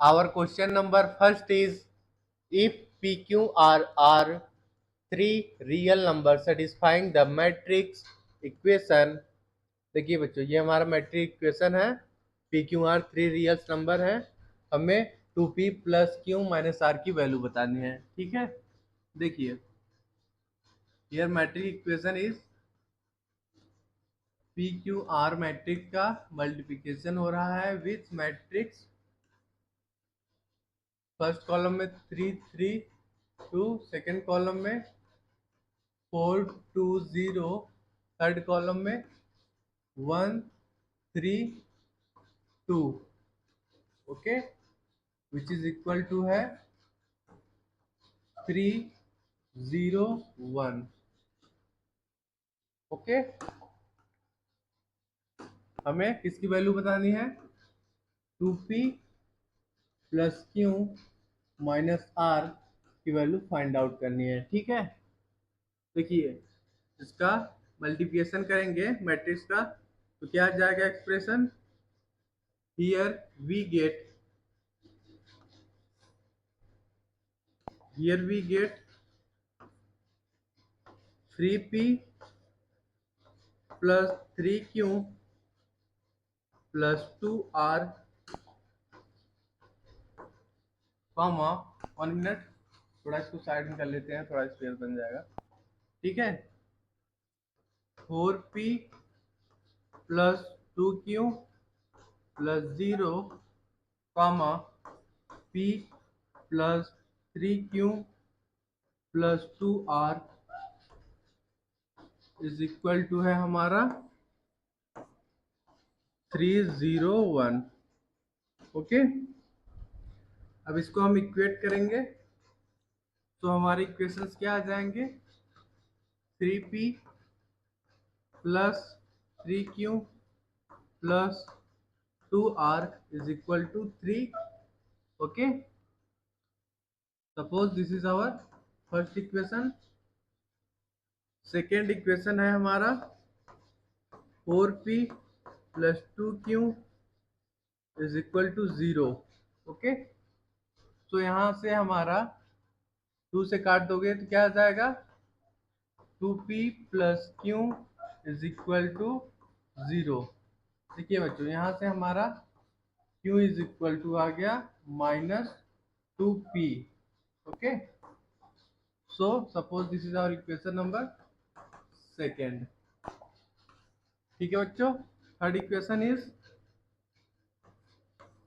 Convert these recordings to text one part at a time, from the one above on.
Our question number first is, if PQR are three real numbers satisfying the matrix equation। देखिए बच्चों, ये हमारा matrix equation है। PQR three real number है। हमें 2P plus Q minus R की value बतानी है। ठीक है, देखिए here matrix equation is PQR matrix का मल्टीप्लिकेशन हो रहा है विथ मैट्रिक्स। फर्स्ट कॉलम में 3 3 2, सेकेंड कॉलम में 4 2 0, थर्ड कॉलम में 1 3 2, okay, which is equal to है 3 0 1। ओके, हमें किसकी वैल्यू बतानी है? 2P plus Q minus R की वैल्यू फाइंड आउट करनी है। ठीक है, देखिए इसका मल्टीप्लिकेशन करेंगे मैट्रिक्स का, तो क्या आ जाएगा expression? Here we get here we get 3P plus 3Q plus 2R, comma 1 minute, थोड़ा इसको साइड में कर लेते हैं, थोड़ा स्पेस बन जाएगा। ठीक है, 4P plus 2Q plus 0, comma P plus 3Q plus 2R is equal to है हमारा 301। ओके, अब इसको हम इक्वेट करेंगे तो हमारे इक्वेशंस क्या आ जाएंगे? 3P plus 3Q plus 2R is equal to 3। Okay, suppose this is our first equation. Second equation है हमारा 4P plus 2Q is equal to 0। Okay, तो यहां से हमारा 2 से काट दोगे तो क्या आ जाएगा? 2P plus Q is equal to 0। देखिए बच्चों, यहाँ से हमारा Q इज इक्वल टू आ गया minus 2P। Okay, so suppose this is our equation number second. ठीक है बच्चों, third equation is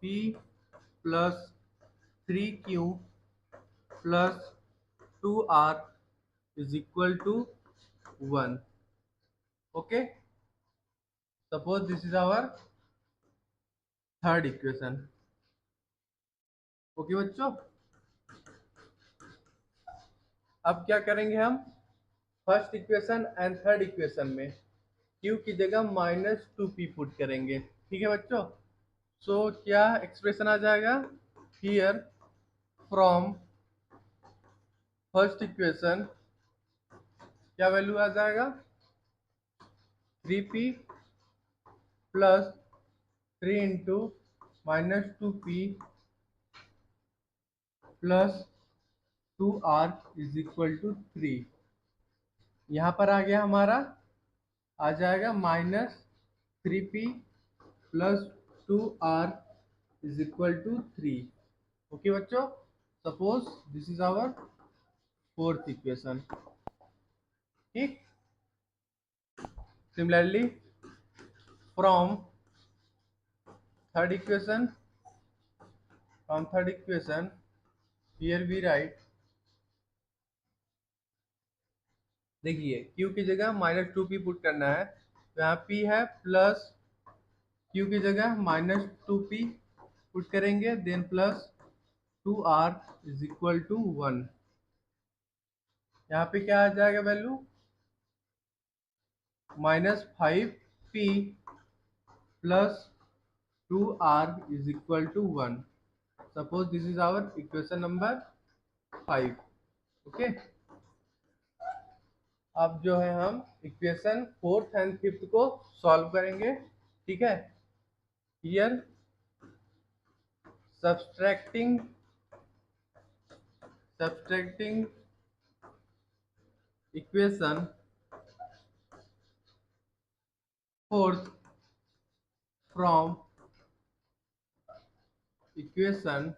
P plus 3Q plus 2R is equal to 1। Okay, suppose this is our third equation. Okay बच्चों, अब क्या करेंगे हम? First equation and third equation में Q की जगह माइनस 2P पुट करेंगे। ठीक है बच्चों, सो क्या एक्सप्रेशन आ जाएगा? हियर फ्रॉम फर्स्ट इक्वेशन क्या वैल्यू आ जाएगा? 3P plus 3 into minus 2P plus 2R is equal to 3। यहाँ पर आ गया हमारा, आ जाएगा minus 3P plus 2R is equal to 3। Okay बच्चों, suppose this is our fourth equation. ठीक, similarly from third equation, here we write, देखिए Q की जगह माइनस 2P पुट करना है, तो यहाँ P है प्लस Q की जगह माइनस 2P पुट करेंगे, then plus 2R is equal to 1। यहाँ पे क्या आ जाएगा value? Minus 5P plus 2R is equal to 1। Suppose this is our equation number 5। Okay, अब जो है हम इक्वेशन फोर्थ एंड फिफ्थ को सॉल्व करेंगे। ठीक है, here subtracting equation fourth from equation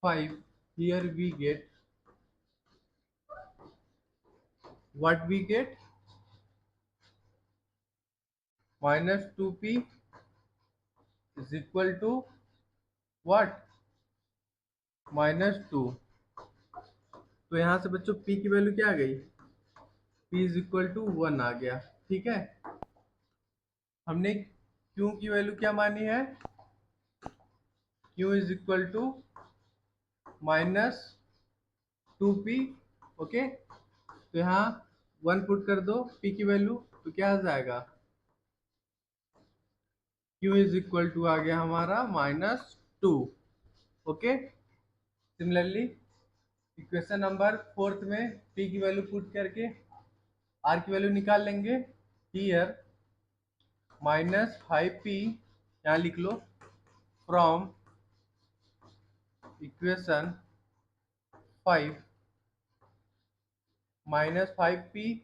5, here we get what we get, minus 2p is equal to what, -2। तो यहाँ से बच्चों p की वैल्यू क्या आ गई, p इज इक्वल टू 1 आ गया। ठीक है, हमने q की वैल्यू क्या मानी है, q is equal to -2p। Okay, तो यहाँ 1 पुट कर दो p की वैल्यू, तो क्या आ जाएगा, q इज इक्वल टू आ गया हमारा -2। Okay, similarly equation number fourth में p की वैल्यू पुट करके r की वैल्यू निकाल लेंगे। हियर -5p यहाँ लिख लो, from equation 5 -5p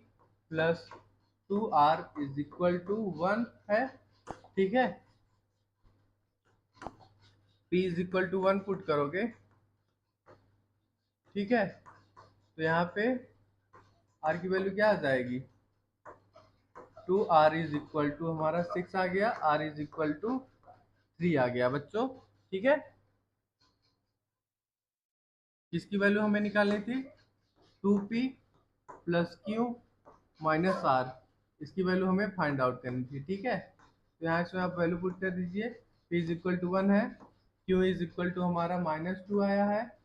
plus 2r is equal to 1 है। ठीक है, p is equal to 1 put करोगे। ठीक है, तो यहाँ पे r की वैल्यू क्या आ जाएगी, 2r इज इक्वल टू हमारा 6 आ गया, r इज इक्वल टू 3 आ गया बच्चों। ठीक है, इसकी वैल्यू हमें निकालनी थी 2p plus q minus r, इसकी वैल्यू हमें फाइंड आउट करनी थी। ठीक है, तो यहाँ से आप वैल्यू पुट कर दीजिए, p इज इक्वल टू 1 है, q इज इक्वल टू हमारा -2 आया है,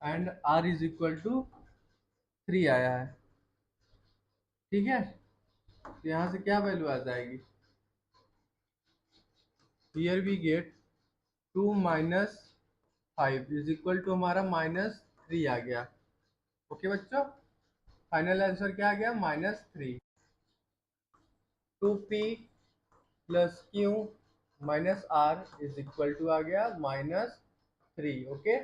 and r is equal to 3 आया है। ठीक है, तो यहाँ से क्या वैल्यू आ जाएगी, here we get 2 minus 5 is equal to हमारा -3 आ गया। ओके बच्चों, फाइनल आंसर क्या आ गया, -3। 2p plus q minus r is equal to आ गया -3। Okay,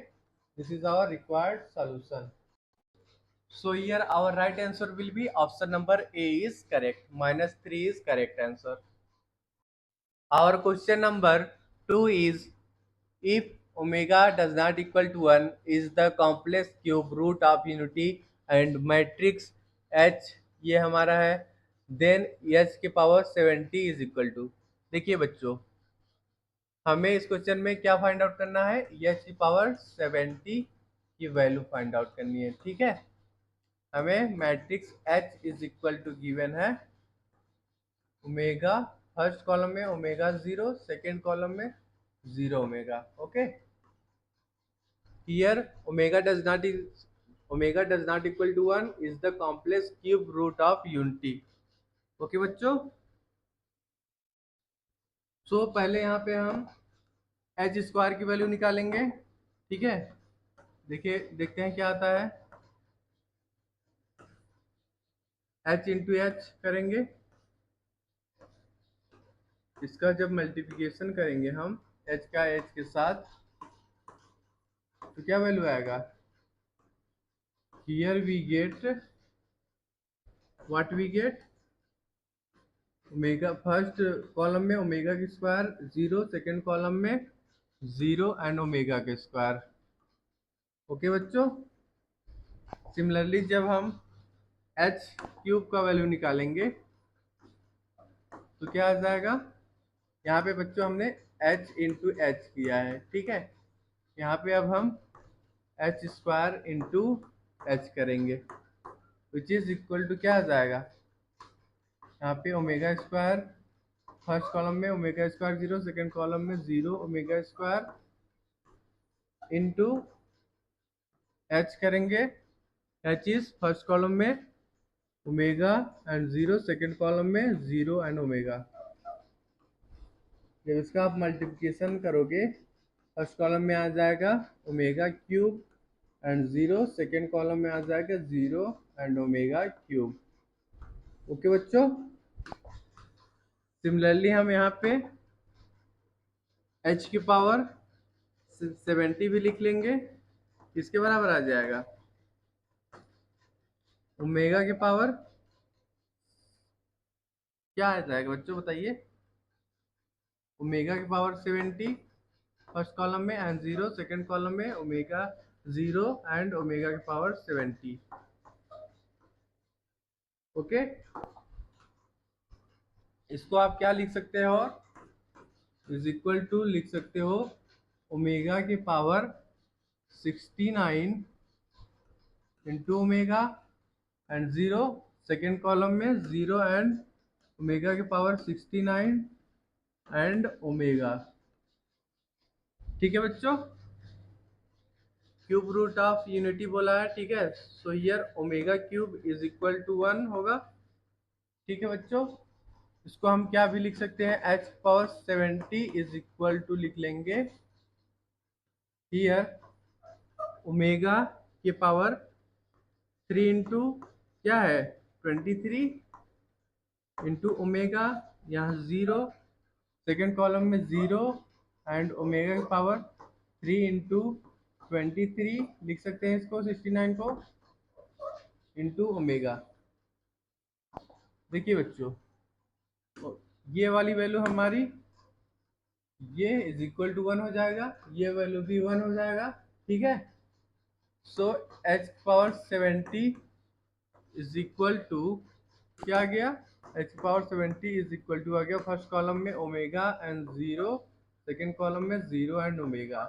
this is our required solution. So here our right answer will be option number A is correct. -3 is correct answer. Our question number 2 is, if omega does not equal to 1 is the complex cube root of unity and matrix H ये हमारा है, then H के power 70 is equal to। देखिए बच्चों, हमें इस question में क्या फाइंड आउट करना है, H की पावर 70 की वैल्यू फाइंड आउट करनी है। ठीक है, हमें matrix H is equal to given है ओमेगा, फर्स्ट कॉलम में ओमेगा 0, सेकेंड कॉलम में 0 omega. Okay, here omega does not equal to 1 is the complex cube root of unity. Okay बच्चों, so पहले यहाँ पे हम एच स्क्वायर की value निकालेंगे। ठीक है, देखिए देखते हैं क्या आता है, h इंटू एच करेंगे, इसका जब मल्टीप्लिकेशन करेंगे हम h का h के साथ, तो क्या वैल्यू आएगा, here we get what we get, omega first column में ओमेगा के स्क्वायर 0, सेकेंड कॉलम में 0 एंड ओमेगा के स्क्वायर। ओके बच्चों, सिमिलरली जब हम h क्यूब का वैल्यू निकालेंगे तो क्या आ जाएगा, यहाँ पे बच्चों हमने h इंटू एच किया है। ठीक है, यहाँ पे अब हम h स्क्वायर इंटू एच करेंगे, विच इज इक्वल टू क्या आ जाएगा, यहाँ पे ओमेगा स्क्वायर फर्स्ट कॉलम में ओमेगा स्क्वायर 0, सेकेंड कॉलम में 0 ओमेगा स्क्वायर इंटू एच करेंगे, एच इज फर्स्ट कॉलम में ओमेगा एंड 0, सेकेंड कॉलम में 0 एंड ओमेगा। जब इसका आप मल्टीप्लिकेशन करोगे, फर्स्ट कॉलम में आ जाएगा omega cube and 0, second column में आ जाएगा 0 एंड ओमेगा क्यूब। ओके बच्चों, सिमिलरली हम यहाँ पे h की पावर 70 भी लिख लेंगे, इसके बराबर आ जाएगा ओमेगा के पावर क्या आ जाएगा बच्चों बताइए, ओमेगा की पावर 70 फर्स्ट कॉलम में एंड 0 सेकंड कॉलम में, ओमेगा 0 एंड ओमेगा की पावर 70। ओके, इसको आप क्या लिख सकते हो, इज इक्वल टू लिख सकते हो ओमेगा की power 69 into omega and 0 second column में 0 एंड ओमेगा की पावर 69 एंड ओमेगा। ठीक है बच्चों, क्यूब रूट ऑफ यूनिटी बोला है, ठीक है, so here omega cube is equal to 1 होगा। ठीक है बच्चों, इसको हम क्या भी लिख सकते हैं, h power 70 is equal to लिख लेंगे हियर ओमेगा के पावर 3 इंटू क्या है 23 इंटू ओमेगा, यहाँ 0 सेकेंड कॉलम में 0 एंड ओमेगा की पावर 3 इंटू 23 लिख सकते हैं इसको 69 को इंटू ओमेगा। देखिए बच्चों, ये वाली वैल्यू हमारी ये इज इक्वल टू 1 हो जाएगा, ये वैल्यू भी 1 हो जाएगा। ठीक है, so h power 70 is equal to क्या आ गया, h power 70 is equal to आ गया फर्स्ट कॉलम में ओमेगा एंड 0 सेकेंड कॉलम में 0 एंड ओमेगा।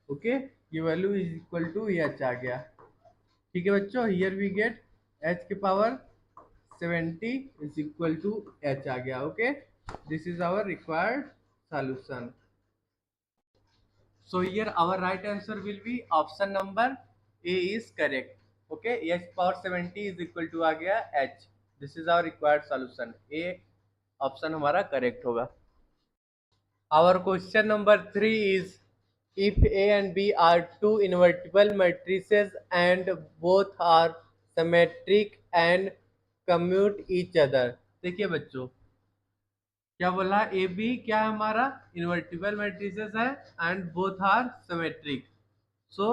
ओके, ये value is equal to h आ गया। ठीक है बच्चों, हियर वी गेट h के power 70 is equal to h आ गया। Okay, this is our required solution. So here our right answer will be option number A is correct. Okay, h power 70 is equal to आ गया h. This is our required solution. A option हमारा correct होगा। Our question number 3 is if A and B are two invertible matrices and both are symmetric and commute each other। देखिए बच्चों, क्या बोला, A B क्या है हमारा invertible matrices है and both are symmetric. So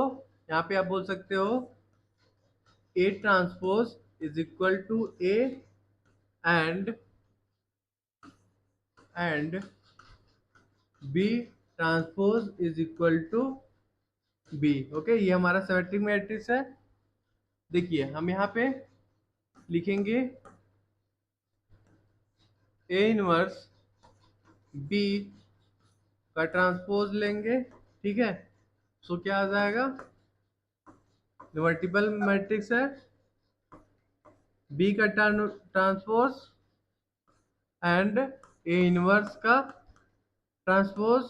यहाँ पे आप बोल सकते हो A transpose is equal to A and B transpose is equal to B. Okay, ये हमारा सिमेट्रिक मैट्रिक्स है। देखिए हम यहाँ पे लिखेंगे ए इनवर्स बी का ट्रांसपोज लेंगे। ठीक है, सो क्या आ जाएगा, इन्वर्टिबल मैट्रिक्स है, बी का ट्रांसपोज एंड ए इनवर्स का ट्रांसपोज।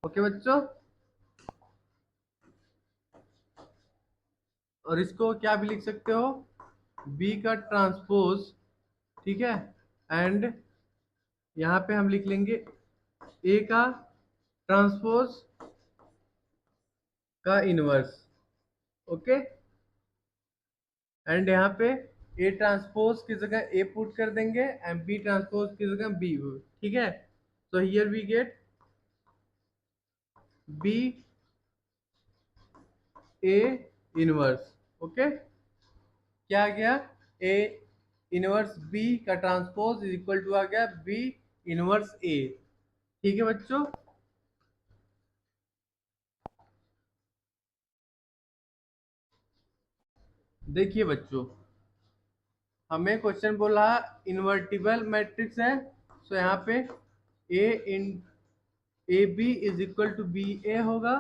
ओके बच्चों, और इसको क्या भी लिख सकते हो, बी का ट्रांसपोज, ठीक है, एंड यहाँ पे हम लिख लेंगे ए का ट्रांसपोज का इनवर्स। ओके, एंड यहाँ पे ए ट्रांसपोज की जगह ए पुट कर देंगे एंड बी ट्रांसपोज की जगह बी। ठीक है, so here we get b a inverse. Okay, क्या आ गया, a इनवर्स b का ट्रांसपोज इज इक्वल टू आ गया b इनवर्स a। ठीक है बच्चों, देखिए बच्चों, हमें क्वेश्चन बोला इन्वर्टिबल मैट्रिक्स है, सो यहाँ पे a इन A B is equal to B A होगा।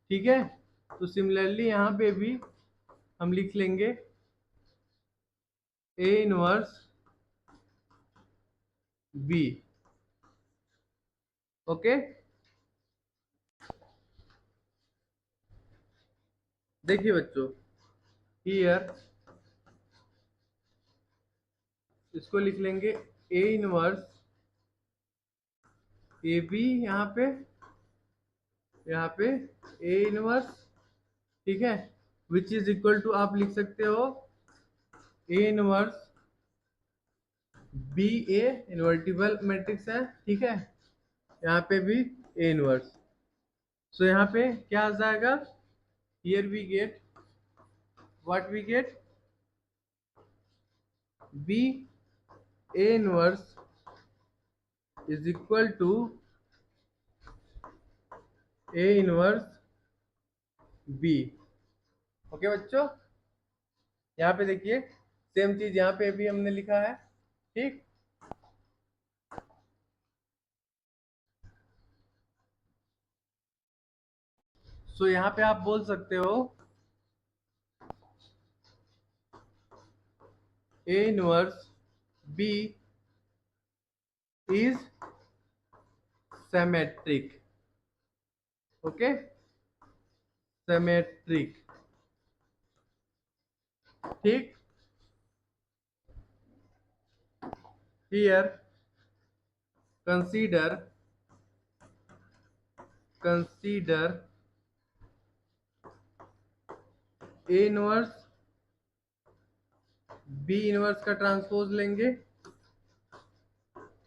ठीक है, तो सिमिलरली यहाँ पे भी हम लिख लेंगे ए इनवर्स बी। ओके, देखिए बच्चों, हियर इसको लिख लेंगे ए इनवर्स ए बी, यहाँ पे ए इनवर्स, ठीक है, विच इज इक्वल टू आप लिख सकते हो A inverse B A, invertible matrix है। ठीक है, यहाँ पे भी ए इनवर्स। सो यहाँ पे क्या आ जाएगा, here we get what we get, B A inverse is equal to A inverse B. Okay बच्चों, यहाँ पे देखिए सेम चीज यहाँ पे भी हमने लिखा है, ठीक। सो यहाँ पे आप बोल सकते हो A inverse B is symmetric. Okay, symmetric, ठीक। Here consider A inverse B inverse का ट्रांसपोज लेंगे,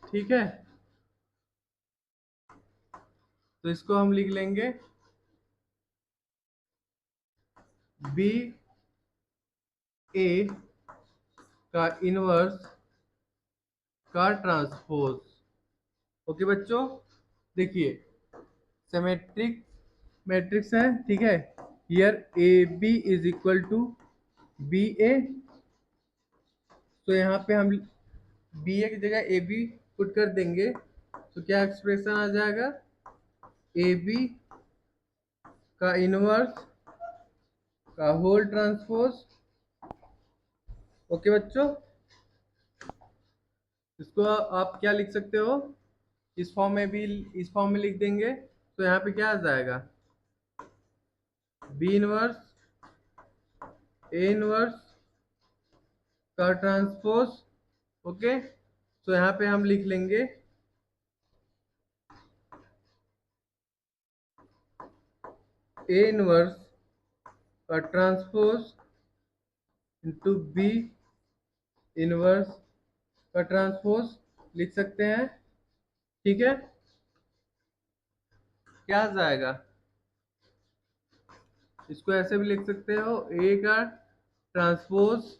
ठीक है। तो इसको हम लिख लेंगे बी ए का इनवर्स का ट्रांसपोज। ओके बच्चों, देखिए सिमेट्रिक मैट्रिक्स है, ठीक है। Here A B is equal to B A. तो यहाँ पे हम बी ए की जगह ए बी पुट कर देंगे, तो क्या एक्सप्रेशन आ जाएगा, ए बी का इनवर्स का होल ट्रांसपोज। ओके बच्चों, इसको आप क्या लिख सकते हो, इस फॉर्म में भी, इस फॉर्म में लिख देंगे। तो यहाँ पे क्या आ जाएगा, बी इनवर्स ए इनवर्स का ट्रांसपोज। ओके, तो यहाँ पे हम लिख लेंगे ए इनवर्स का ट्रांसपोज इंटू बी इनवर्स का ट्रांसपोज लिख सकते हैं, ठीक है। क्या आ जाएगा, इसको ऐसे भी लिख सकते हो, ए का ट्रांसपोज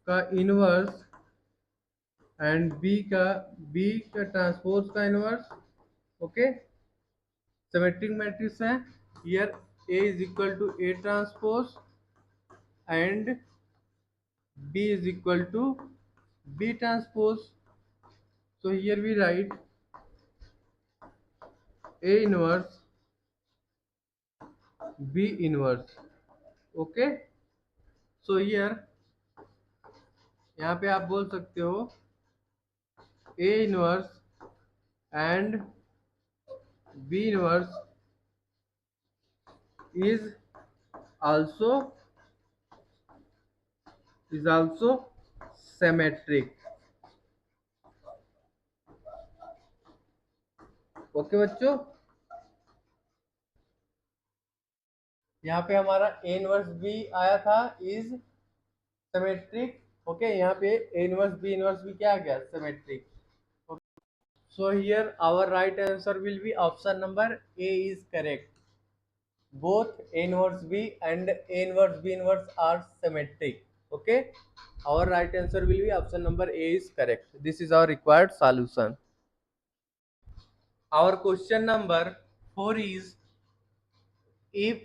का इनवर्स एंड बी का ट्रांसपोज का इनवर्स। ओके, सिमेट्रिक मैट्रिक्स है। Here A is equal to A transpose and B is equal to B transpose. So here we write A inverse B inverse। Okay, so here यहाँ पे आप बोल सकते हो A inverse and B inverse is also symmetric। Okay बच्चों, यहाँ पे हमारा A इनवर्स B आया था इज सिमेट्रिक। ओके, यहाँ पे A इनवर्स B इनवर्स भी क्या आ गया, symmetric. So here our right answer will be option number A is correct। Both A inverse B and A inverse B inverse are symmetric। Okay, our right answer will be option number A is correct। This is our required solution। Our question number 4 is, if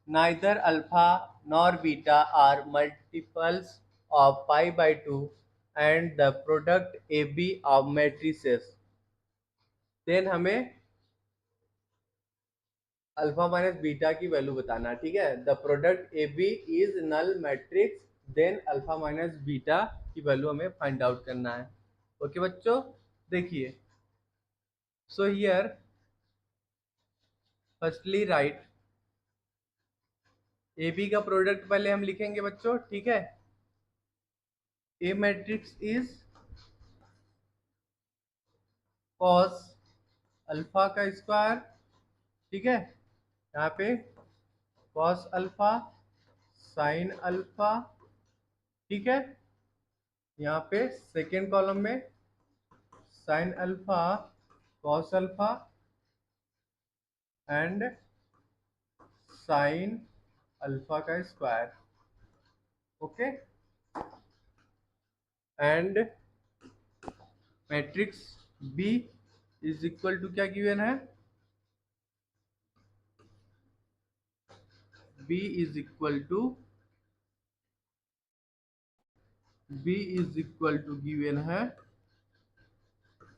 neither alpha nor beta are multiples of pi by 2 and the product AB of matrices, then हमें alpha minus beta की value बताना, ठीक है। The product A B is null matrix, then alpha minus beta की value हमें find out करना है। Okay बच्चों, देखिए so here firstly write A B का प्रोडक्ट पहले हम लिखेंगे बच्चों, ठीक है। A matrix is cos alpha का स्क्वायर, ठीक है। यहाँ पे कॉस अल्फा साइन अल्फा, ठीक है। यहाँ पे सेकेंड कॉलम में sine alpha cos alpha, and sine alpha का square. Okay, and matrix B is equal to क्या गिवन है, B is equal to given है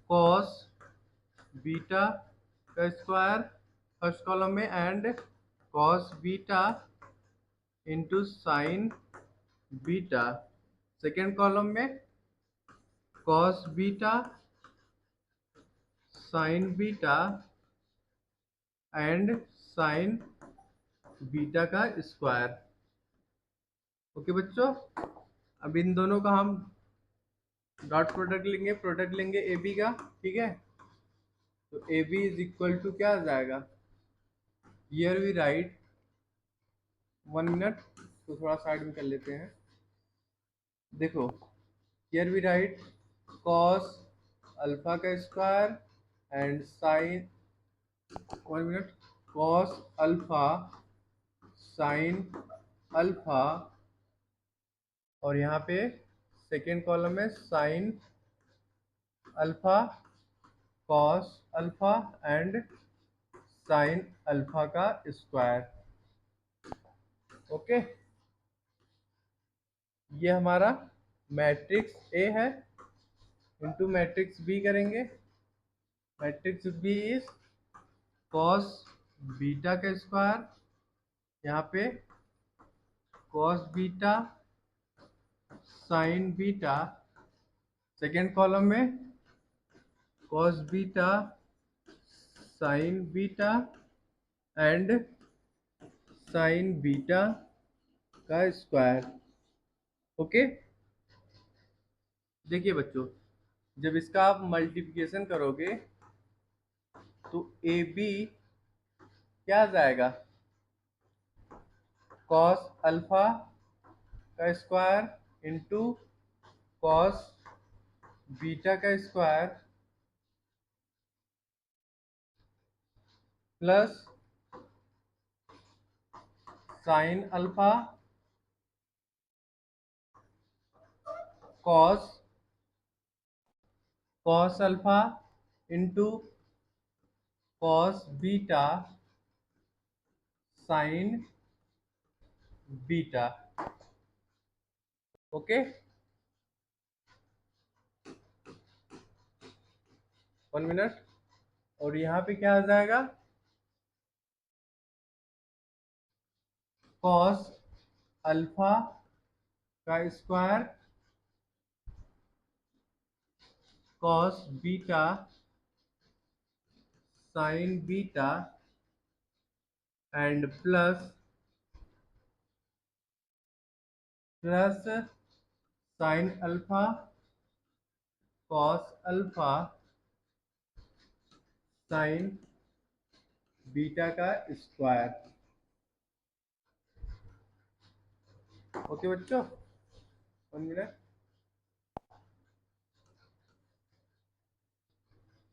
कॉस बीटा का स्क्वायर फर्स्ट कॉलम में, and cos beta into sine beta second column में, cos beta sine beta and sine beta का square. Okay बच्चों, अब इन दोनों का हम डॉट प्रोडक्ट लेंगे ए बी का। ठीक है, तो A B is equal to क्या आ जाएगा, हियर वी राइट, 1 मिनट तो थोड़ा साइड में कर लेते हैं। देखो, here we write cos alpha का square and sine, 1 minute, cos alpha sine alpha, और यहाँ पे सेकेंड कॉलम में sine alpha cos alpha and sine alpha का स्क्वायर। ओके, ये हमारा मैट्रिक्स ए है, इनटू मैट्रिक्स बी करेंगे। Matrix B is cos beta का स्क्वायर, यहाँ पे cos beta sine beta, second column में cos beta sine beta and sine beta का स्क्वायर। ओके, देखिए बच्चों, जब इसका आप मल्टीप्लिकेशन करोगे तो ए बी क्या आ जाएगा, कॉस अल्फा का स्क्वायर इंटू कॉस बीटा का square plus sine alpha cos alpha into cos beta sine beta. Okay, 1 minute, और यहाँ पे क्या आ जाएगा, कॉस अल्फा का square cos beta sine beta and plus sine alpha cos alpha sine beta का square. Okay बच्चों, 1 मिनट,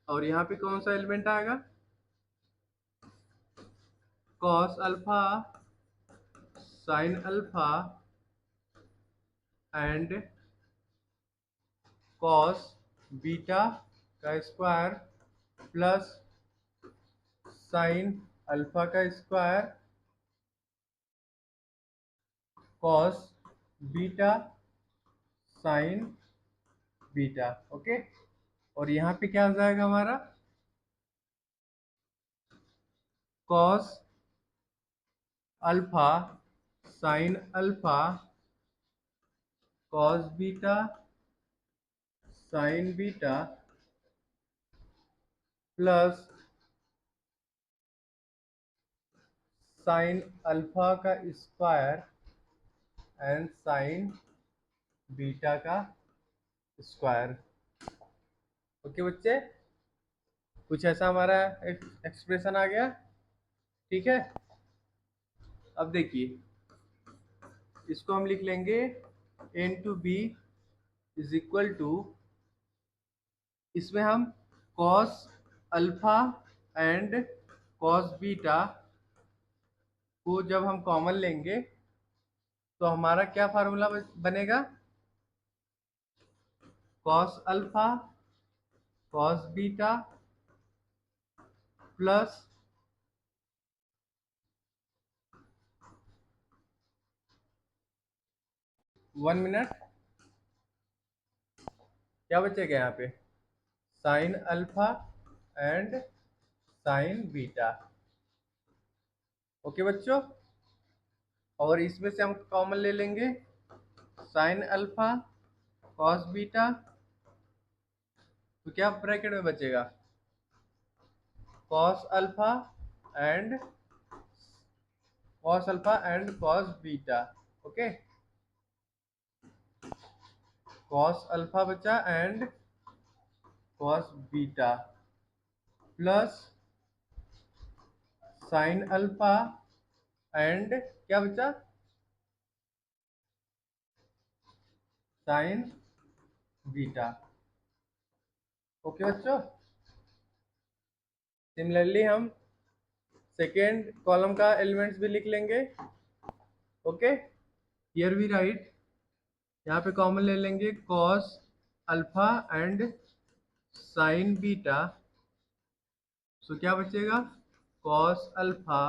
और यहाँ पे कौन सा एलिमेंट आएगा, cos alpha sine alpha and cos beta का स्क्वायर प्लस साइन अल्फा का square cos beta sine beta. Okay, और यहाँ पे क्या आ जाएगा हमारा, cos alpha sine alpha cos beta sine beta plus sine alpha का स्क्वायर एंड साइन बीटा का स्क्वायर। ओके बच्चे, कुछ ऐसा हमारा एक्सप्रेशन आ गया। ठीक है, अब देखिए, इसको हम लिख लेंगे into B is equal to, इसमें हम cos alpha and cos beta को जब हम कॉमन लेंगे तो हमारा क्या फार्मूला बनेगा, cos alpha cos beta plus 1 minute क्या बचेगा यहाँ पे, sign alpha and sine beta. Okay बच्चों, और इसमें से हम कॉमन ले लेंगे साइन अल्फा कॉस बीटा, तो क्या ब्रैकेट में बचेगा, cos alpha and cos beta. Okay, cos alpha बचा and cos beta plus sine alpha and क्या बचा, साइन बीटा। ओके बच्चों, सिमिलरली हम सेकेंड कॉलम का एलिमेंट्स भी लिख लेंगे। ओके, हियर वी राइट, यहाँ पे कॉमन ले लेंगे cos alpha and sine beta, so क्या बचेगा, cos alpha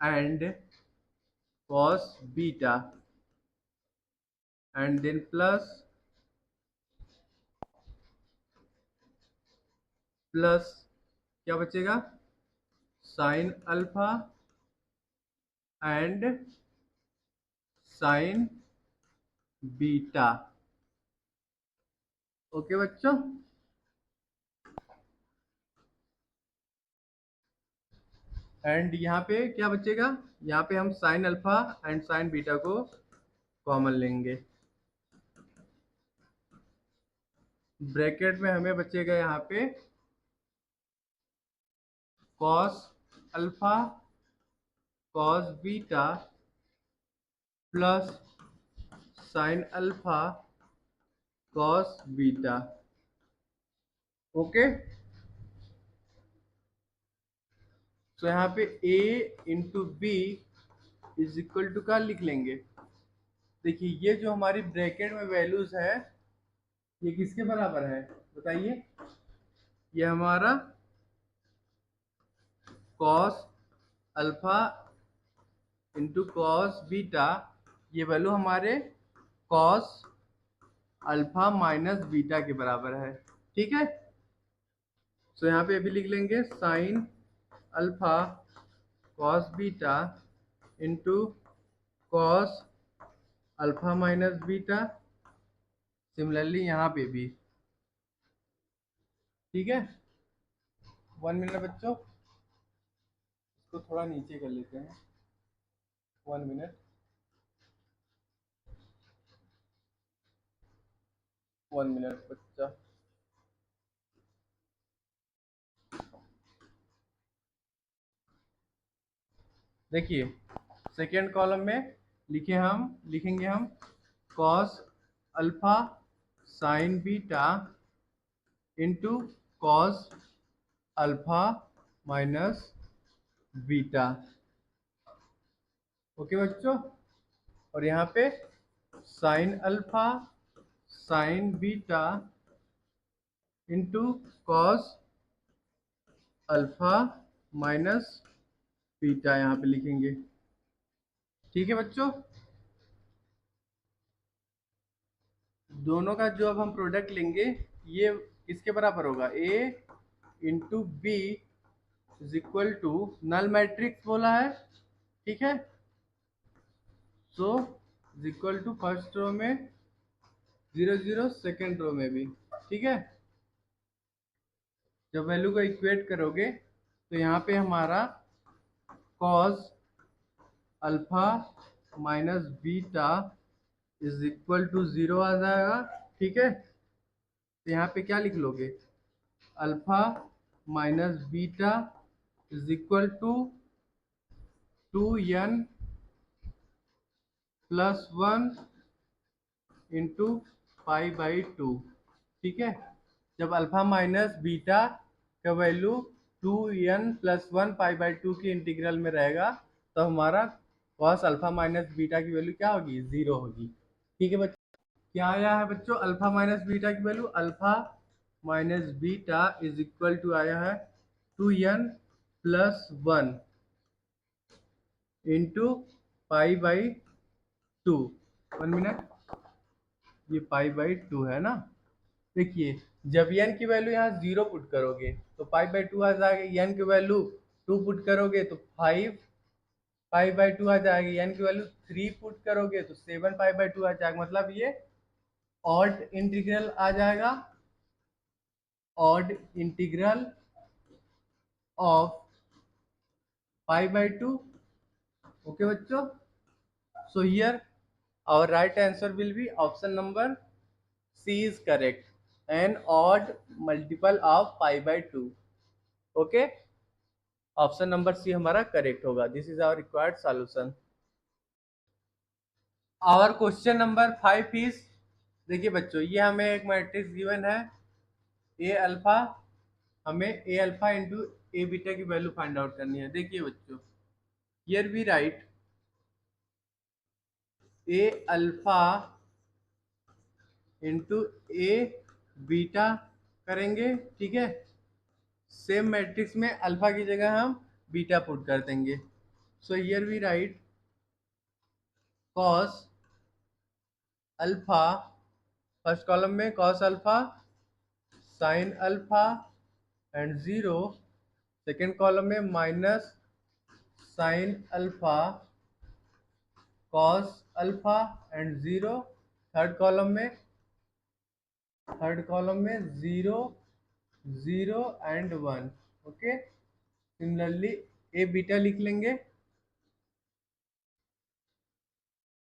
and cos beta and then plus क्या बचेगा, sine alpha and sine beta. Okay बच्चों, एंड यहाँ पे क्या बचेगा, यहाँ पे हम sine alpha and sine beta को कॉमन लेंगे, ब्रैकेट में हमें बचेगा यहाँ पे cos alpha cos beta plus sine alpha cos beta. Okay, तो यहाँ पे a into B is equal to का लिख लेंगे। देखिए ये जो हमारी ब्रैकेट में वैल्यूज है ये किसके बराबर है बताइए, ये हमारा cos alpha into cos beta, ये वैल्यू हमारे कॉस अल्फा माइनस बीटा के बराबर है। ठीक है, तो यहाँ पे अभी लिख लेंगे sign alpha cos beta into cos alpha minus beta, similarly यहाँ पे भी। ठीक है, 1 मिनट बच्चों, इसको थोड़ा नीचे कर लेते हैं, 1 मिनट, 1 मिनट बच्चा। देखिए सेकेंड कॉलम में लिखेंगे हम cos alpha sine beta into cos alpha minus beta. Okay बच्चों, और यहाँ पे sign alpha sine beta into cos alpha minus beta यहाँ पे लिखेंगे। ठीक है बच्चों, दोनों का जो अब हम प्रोडक्ट लेंगे ये किसके बराबर होगा, a into B is equal to null matrix बोला है। ठीक है, so is equal to first row में 0 0, सेकेंड रो में भी। ठीक है, जब वैल्यू को इक्वेट करोगे तो यहाँ पे हमारा cos alpha minus beta is equal to 0 आ जाएगा। ठीक है, तो यहाँ पे क्या लिख लोगे, alpha minus beta is equal to 2n plus 1 into pi by 2। ठीक है, जब अल्फा माइनस बीटा का वैल्यू 2n+1 π/2 की इंटीग्रल में रहेगा, तो हमारा cos अल्फा माइनस बीटा की वैल्यू क्या होगी, 0 होगी। ठीक है बच्चों, क्या आया है बच्चों, अल्फा माइनस बीटा की value, alpha minus beta is equal to आया है 2n+1 इंटू π/2। 1 मिनट, ये π/2 है ना। देखिए, जब n की वैल्यू यहाँ 0 पुट करोगे तो π/2 आ जाएगा, n की वैल्यू 2 पुट करोगे तो 5 π/2 आ जाएगी, n की वैल्यू 3 पुट करोगे तो 7 π/2 आ जाएगा। मतलब ये ऑड इंटीग्रल आ जाएगा, ऑड इंटीग्रल ऑफ π/2। ओके बच्चों, so here our right answer will be option number C is correct, an odd multiple of π/2। Okay, option number C हमारा करेक्ट होगा। This is our required solution. Our question number 5 is, देखिए बच्चों, ये हमें एक matrix given है A alpha, हमें A alpha into A beta की वैल्यू फाइंड आउट करनी है। देखिए बच्चों, here we write A alpha into A beta करेंगे, ठीक है। सेम मैट्रिक्स में अल्फा की जगह हम बीटा पुट कर देंगे। So here we write cos alpha, first column में cos alpha sine alpha and 0, second column में minus sine alpha cos alpha and 0, third column में 0 0 and 1। Okay, similarly A beta लिख लेंगे।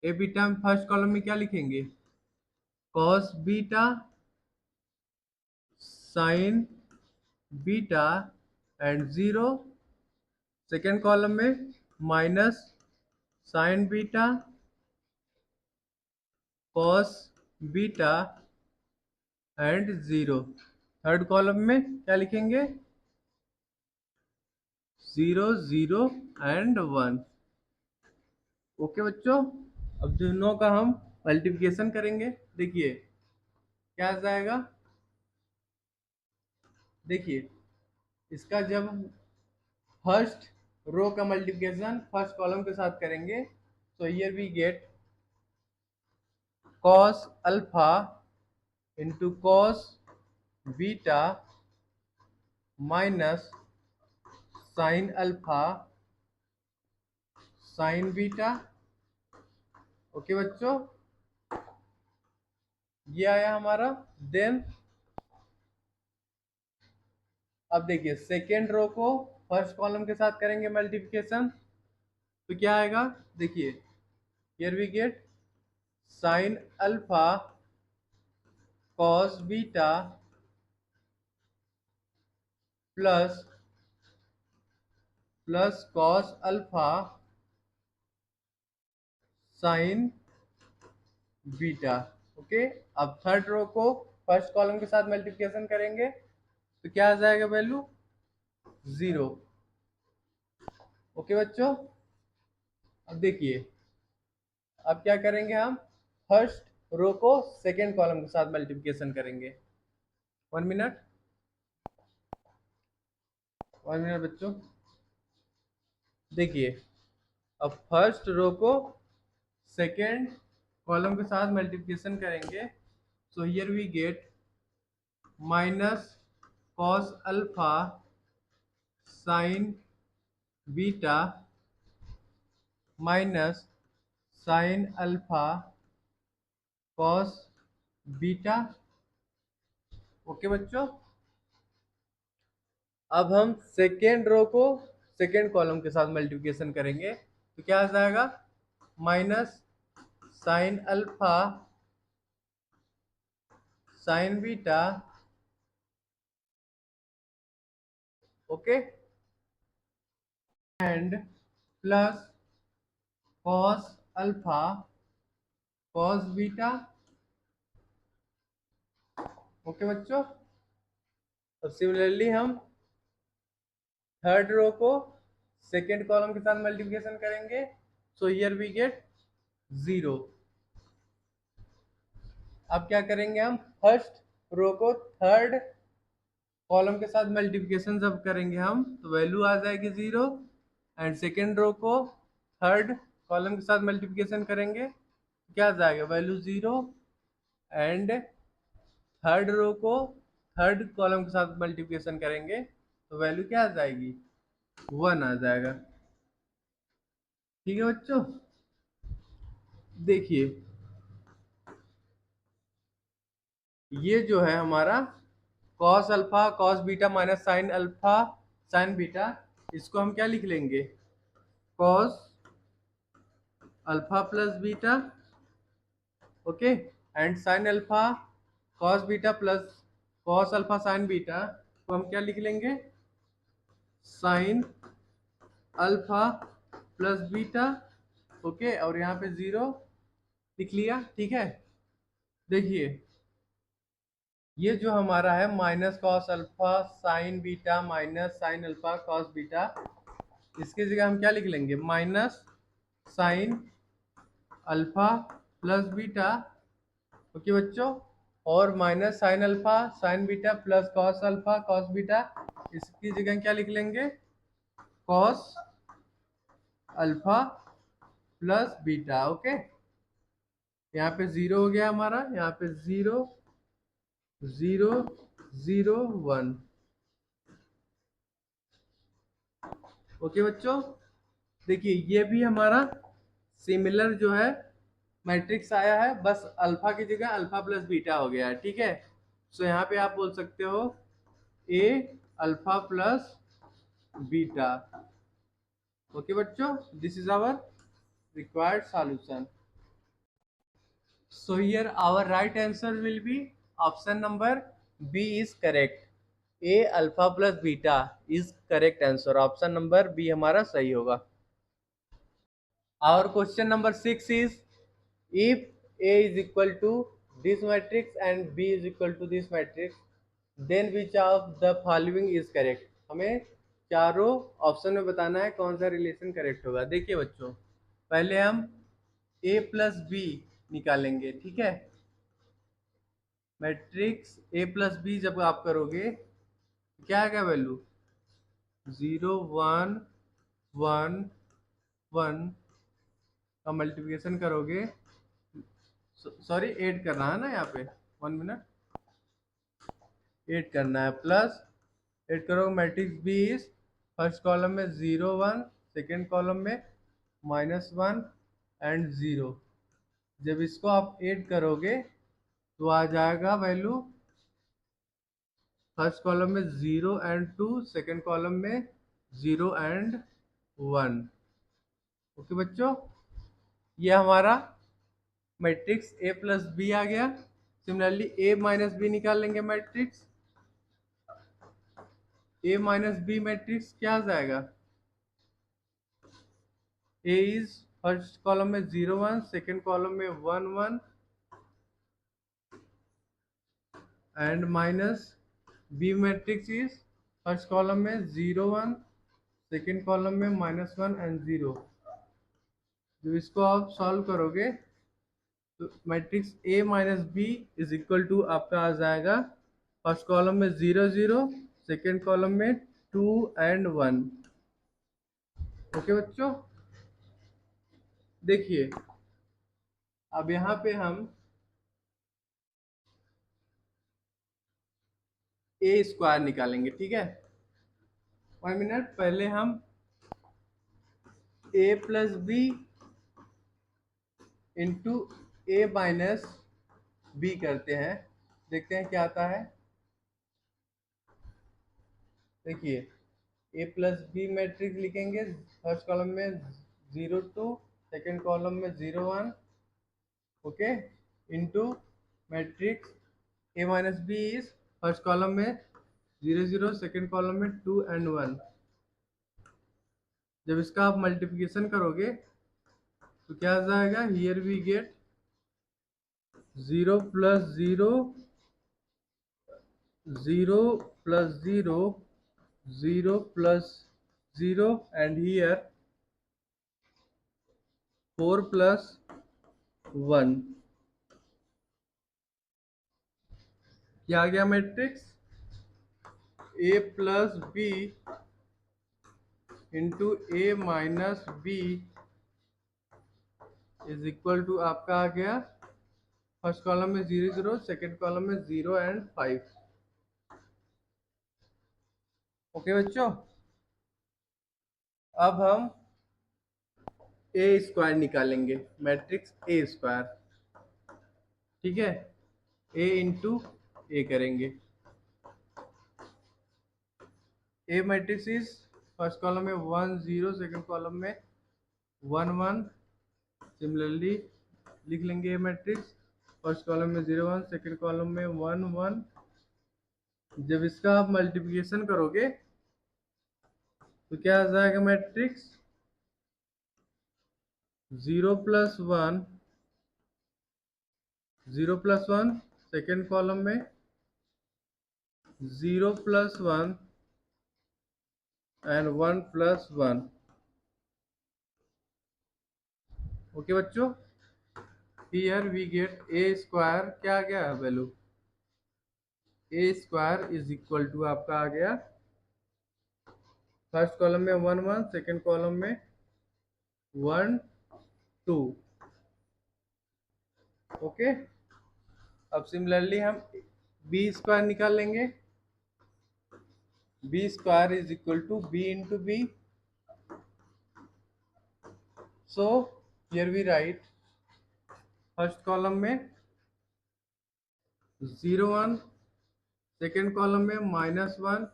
ए बीटा में first column में क्या लिखेंगे, cos beta sine beta and 0, second column में minus sine beta cos beta and 0, third column में क्या लिखेंगे, 0 0 एंड 1। ओके बच्चों, अब दोनों का हम मल्टीप्लिकेशन करेंगे। देखिए क्या आ जाएगा, देखिए इसका जब फर्स्ट रो का मल्टीप्लिकेशन फर्स्ट कॉलम के साथ करेंगे, तो here we get cos alpha into cos beta minus sine alpha sine beta. Okay बच्चों, ये आया हमारा। देन अब देखिए सेकेंड रो को फर्स्ट कॉलम के साथ करेंगे मल्टीप्लिकेशन, तो क्या आएगा, देखिए here we get sine alpha cos beta plus cos alpha sine beta. Okay, अब थर्ड रो को फर्स्ट कॉलम के साथ मल्टीप्लिकेशन करेंगे, तो क्या आ जाएगा वैल्यू, 0। ओके बच्चों, अब देखिए अब क्या करेंगे, हम फर्स्ट रो को सेकेंड कॉलम के साथ मल्टीप्लिकेशन करेंगे। 1 मिनट, 1 मिनट बच्चों, देखिए अब फर्स्ट रो को सेकेंड कॉलम के साथ मल्टीप्लिकेशन करेंगे, so here we get minus cos alpha sine beta minus sine alpha cos beta. Okay बच्चों, अब हम सेकेंड रो को सेकेंड कॉलम के साथ मल्टीप्लिकेशन करेंगे, तो क्या आ जाएगा, minus sine alpha sine beta. Okay, and plus cos alpha cos beta. Okay बच्चों, अब सिमिलरली हम थर्ड रो को सेकेंड कॉलम के साथ मल्टीप्लिकेशन करेंगे, सो हियर वी गेट 0। अब क्या करेंगे हम, फर्स्ट रो को थर्ड कॉलम के साथ मल्टीप्लिकेशन जब करेंगे हम तो वैल्यू आ जाएगी 0, एंड सेकेंड रो को थर्ड कॉलम के साथ मल्टीप्लिकेशन करेंगे क्या आ जाएगा, वैल्यू 0, एंड थर्ड रो को थर्ड कॉलम के साथ मल्टीप्लिकेशन करेंगे तो वैल्यू क्या आ जाएगी, 1 आ जाएगा। ठीक है बच्चों, देखिए ये जो है हमारा cos alpha cos beta minus sine alpha sine beta, इसको हम क्या लिख लेंगे, cos alpha plus beta, okay, and sine alpha cos beta plus cos alpha sine beta को हम क्या लिख लेंगे, sine alpha plus beta, okay, और यहाँ पे 0 लिख लिया। ठीक है, देखिए ये जो हमारा है minus cos alpha sine beta minus sine alpha cos beta, इसकी जगह हम क्या लिख लेंगे, minus sine alpha plus beta, okay बच्चों, और minus sine alpha sine beta plus cos alpha cos beta, इसकी जगह क्या लिख लेंगे, cos alpha plus beta. Okay, यहाँ पे 0 हो गया हमारा, यहाँ पे 0 0 0 1। ओके बच्चों, देखिए ये भी हमारा सिमिलर जो है मैट्रिक्स आया है, बस अल्फा की जगह अल्फा प्लस बीटा हो गया है। ठीक है, सो यहाँ पे आप बोल सकते हो A alpha plus beta. Okay बच्चों, this is our required solution. So here our right answer will be option number B is correct. A alpha plus beta is correct answer. Option number B हमारा सही होगा। Our question number 6 is, if A is equal to this matrix and B is equal to this matrix, then which of the following is correct? हमें चारों option में बताना है कौन सा रिलेशन करेक्ट होगा। देखिए बच्चों, पहले हम A प्लस बी निकालेंगे। ठीक है, मैट्रिक्स A प्लस बी जब आप करोगे क्या आएगा वैल्यू, 0 1 1 1 का मल्टीप्लिकेशन करोगे, सॉरी ऐड करना है ना, यहाँ पे 1 मिनट ऐड करना है, प्लस ऐड करोगे matrix B is first column में 0 1, सेकेंड कॉलम में -1 एंड 0। जब इसको आप ऐड करोगे तो आ जाएगा वैल्यू फर्स्ट कॉलम में 0 एंड 2, सेकेंड कॉलम में 0 एंड 1। ओके बच्चों, ये हमारा मैट्रिक्स ए प्लस बी आ गया। सिमिलरली ए माइनस बी निकाल लेंगे matrix, A minus B matrix क्या आ जाएगा, ए इज फर्स्ट कॉलम में 0 1, सेकेंड कॉलम में 1 1 and minus B matrix is first column में 0 1, सेकेंड कॉलम में -1 एंड 0। जब इसको आप सॉल्व करोगे तो matrix A minus B is equal to आपका आ जाएगा फर्स्ट कॉलम में 0 0, सेकेंड कॉलम में 2 एंड 1। ओके बच्चों, देखिए अब यहाँ पे हम ए स्क्वायर निकालेंगे। ठीक है, 1 मिनट, पहले हम A plus B into A minus B करते हैं, देखते हैं क्या आता है। देखिए ए प्लस बी मैट्रिक्स लिखेंगे, फर्स्ट कॉलम में 0 2, सेकेंड कॉलम में 0 1, okay, into matrix A minus B is first column में 0 0, सेकेंड कॉलम में 2 एंड 1। जब इसका आप मल्टीप्लिकेशन करोगे तो क्या आ जाएगा, here we get 0 plus 0 0 plus 0 0 plus 0 and here 4 plus 1. क्या आ गया matrix? a plus B into A minus B is equal to आपका आ गया फर्स्ट कॉलम में 0 0, सेकेंड कॉलम में 0 एंड 5. ओके बच्चों, अब हम ए स्क्वायर निकालेंगे, मैट्रिक्स ए स्क्वायर. ठीक है, ए इंटू ए करेंगे. ए मैट्रिक्स इज फर्स्ट कॉलम में 1 0, सेकेंड कॉलम में 1 1. सिमिलरली लिख लेंगे ए मैट्रिक्स, फर्स्ट कॉलम में 0 1, सेकेंड कॉलम में 1 1. जब इसका आप मल्टीप्लिकेशन करोगे तो क्या आ जाएगा matrix? 0 plus 1, 0 plus 1, second column में 0 प्लस 1 एंड 1 प्लस 1. ओके बच्चों, here we get A square. क्या आ गया value? A square is equal to आपका आ गया फर्स्ट कॉलम में 1 1, सेकेंड कॉलम में 1 2. ओके, अब सिमिलरली हम बी स्क्वायर निकाल लेंगे. B square is equal to B into B. So here we write first column में 0 1, सेकेंड कॉलम में -1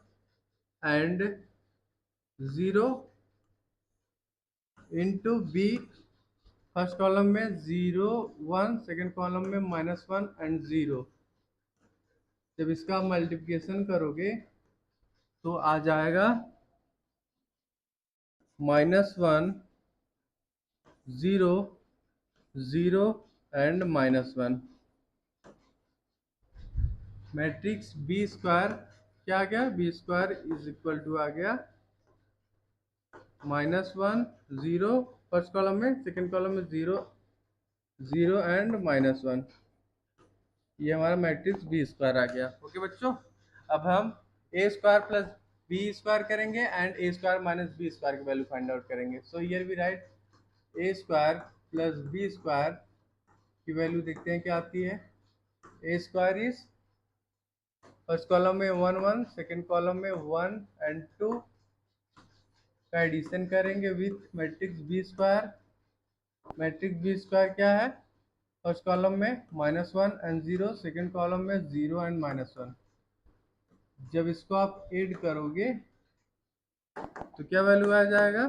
and 0 into B. First column में 0 1, सेकेंड कॉलम में -1 एंड 0. जब इसका मल्टीप्लिकेशन करोगे तो आ जाएगा -1 0 0 एंड -1. मैट्रिक्स बी स्क्वायर क्या आ गया? B square is equal to आ गया -1 0 फर्स्ट कॉलम में, सेकेंड कॉलम में 0 0 एंड -1. ये हमारा मैट्रिक्स बी स्क्वायर आ गया. ओके बच्चों, अब हम A square plus B square करेंगे and A square minus B square की वैल्यू फाइंड आउट करेंगे. So here we write A square plus B square की वैल्यू देखते हैं क्या आती है. A square is first column में 1 1, सेकेंड कॉलम में 1 एंड 2 का एडिशन करेंगे with matrix B square. Matrix B square क्या है? फर्स्ट कॉलम में -1 एंड 0, सेकेंड कॉलम में 0 एंड -1. जब इसको आप ऐड करोगे तो क्या वैल्यू आ जाएगा?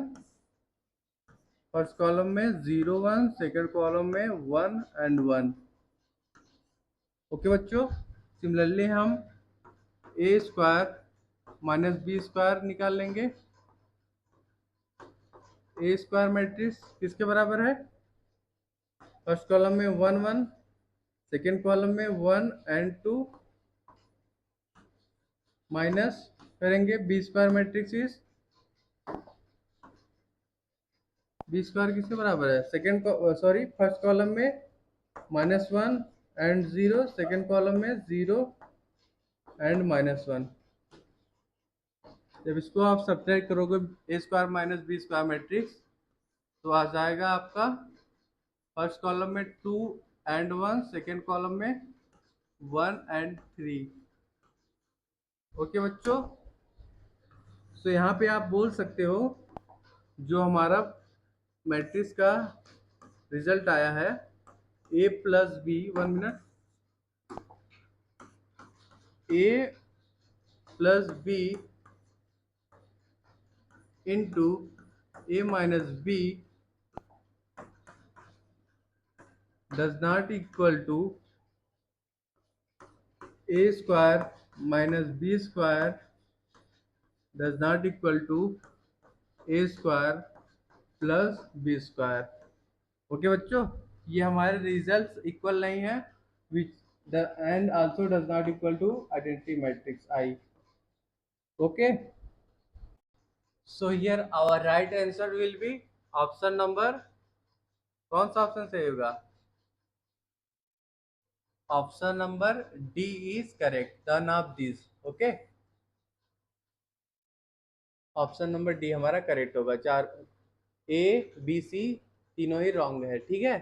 फर्स्ट कॉलम में 0 1, सेकेंड कॉलम में 1 एंड 1. ओके बच्चों, सिमिलरली हम A square minus B square निकाल लेंगे. ए स्क्वायर मैट्रिक्स किसके बराबर है? फर्स्ट कॉलम में 1 1, सेकेंड कॉलम में 1 एंड 2 माइनस करेंगे B square matrix is B square किसके बराबर है? सेकेंड सॉरी फर्स्ट कॉलम में -1 एंड 0, सेकेंड कॉलम में 0 एंड -1. जब इसको आप सब्ट्रैक्ट करोगे A square minus B square matrix तो आ जाएगा आपका फर्स्ट कॉलम में 2 एंड 1, सेकेंड कॉलम में 1 एंड 3. ओके बच्चों, तो यहाँ पे आप बोल सकते हो जो हमारा मैट्रिक्स का रिजल्ट आया है A plus B, 1 minute, A plus B into A minus B does not equal to a square minus b square does not equal to a square plus b square. Okay बच्चों, ये हमारे results equal नहीं है which the and also does not equal to identity matrix I. Okay, so here our right answer will be option number, कौन सा option सही होगा? Option number D is correct, none of this. Okay, option number D हमारा correct होगा। चार A B C तीनों ही wrong है, ठीक है।